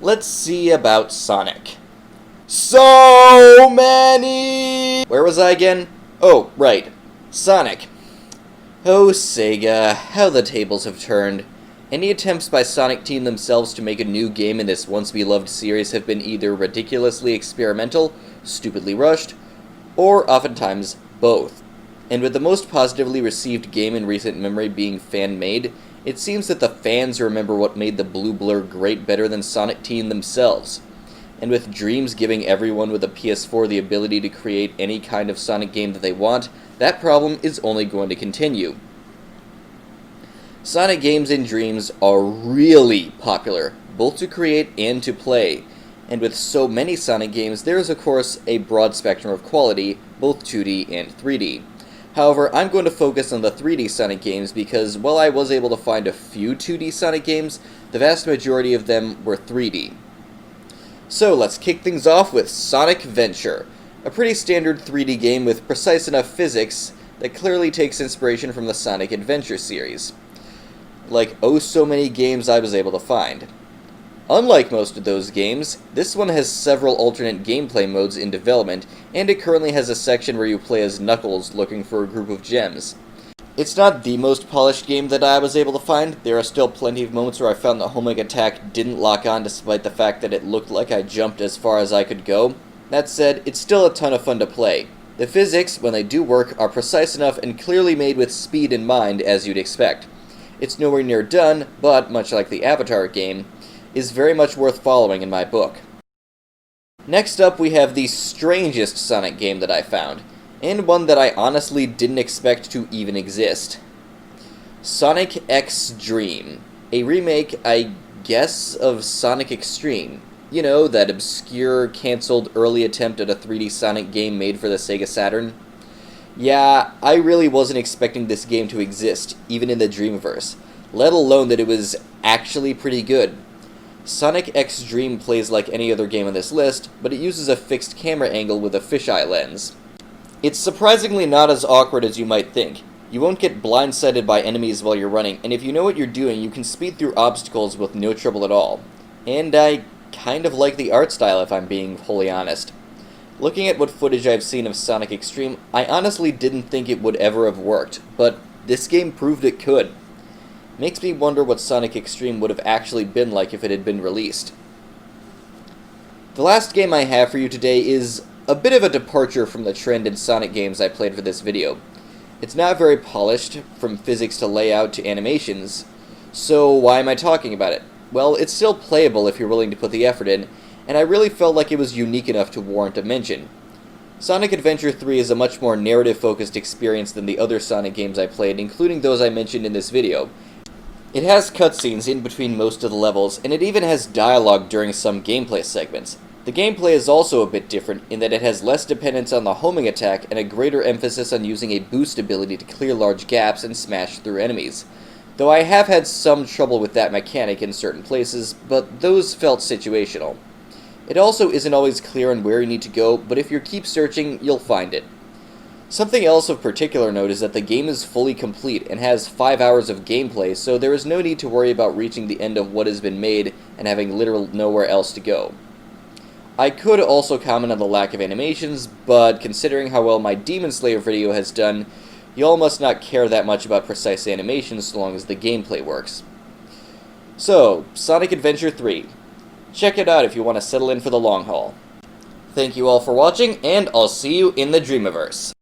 Let's see about Sonic. So many! Where was I again? Oh, right. Sonic. Oh, Sega, how the tables have turned. Any attempts by Sonic Team themselves to make a new game in this once-beloved series have been either ridiculously experimental, stupidly rushed, or oftentimes both. And with the most positively received game in recent memory being fan-made, it seems that the fans remember what made the Blue Blur great better than Sonic Team themselves. And with Dreams giving everyone with a PS4 the ability to create any kind of Sonic game that they want, that problem is only going to continue. Sonic games in Dreams are really popular, both to create and to play. And with so many Sonic games, there is of course a broad spectrum of quality, both 2D and 3D. However, I'm going to focus on the 3D Sonic games because while I was able to find a few 2D Sonic games, the vast majority of them were 3D. So let's kick things off with Sonic Venture, a pretty standard 3D game with precise enough physics that clearly takes inspiration from the Sonic Adventure series. Like oh so many games I was able to find. Unlike most of those games, this one has several alternate gameplay modes in development, and it currently has a section where you play as Knuckles looking for a group of gems. It's not the most polished game that I was able to find. There are still plenty of moments where I found the homing attack didn't lock on despite the fact that it looked like I jumped as far as I could go. That said, it's still a ton of fun to play. The physics, when they do work, are precise enough and clearly made with speed in mind, as you'd expect. It's nowhere near done, but, much like the Avatar game, is very much worth following in my book. Next up we have the strangest Sonic game that I found, and one that I honestly didn't expect to even exist. Sonic XDream, a remake, I guess, of Sonic Xtreme. You know, that obscure, cancelled early attempt at a 3D Sonic game made for the Sega Saturn. Yeah, I really wasn't expecting this game to exist, even in the Dreamverse, let alone that it was actually pretty good. Sonic XDream plays like any other game on this list, but it uses a fixed camera angle with a fisheye lens. It's surprisingly not as awkward as you might think. You won't get blindsided by enemies while you're running, and if you know what you're doing, you can speed through obstacles with no trouble at all. And I kind of like the art style, if I'm being wholly honest. Looking at what footage I've seen of Sonic Xtreme, I honestly didn't think it would ever have worked, but this game proved it could. Makes me wonder what Sonic Xtreme would have actually been like if it had been released. The last game I have for you today is a bit of a departure from the trend in Sonic games I played for this video. It's not very polished, from physics to layout to animations, so why am I talking about it? Well, it's still playable if you're willing to put the effort in, and I really felt like it was unique enough to warrant a mention. Sonic Adventure 3 is a much more narrative-focused experience than the other Sonic games I played, including those I mentioned in this video. It has cutscenes in between most of the levels, and it even has dialogue during some gameplay segments. The gameplay is also a bit different in that it has less dependence on the homing attack and a greater emphasis on using a boost ability to clear large gaps and smash through enemies. Though I have had some trouble with that mechanic in certain places, but those felt situational. It also isn't always clear on where you need to go, but if you keep searching, you'll find it. Something else of particular note is that the game is fully complete and has 5 hours of gameplay, so there is no need to worry about reaching the end of what has been made and having literally nowhere else to go. I could also comment on the lack of animations, but considering how well my Demon Slayer video has done, y'all must not care that much about precise animations so long as the gameplay works. So, Sonic Adventure 3. Check it out if you want to settle in for the long haul. Thank you all for watching, and I'll see you in the Dreamiverse.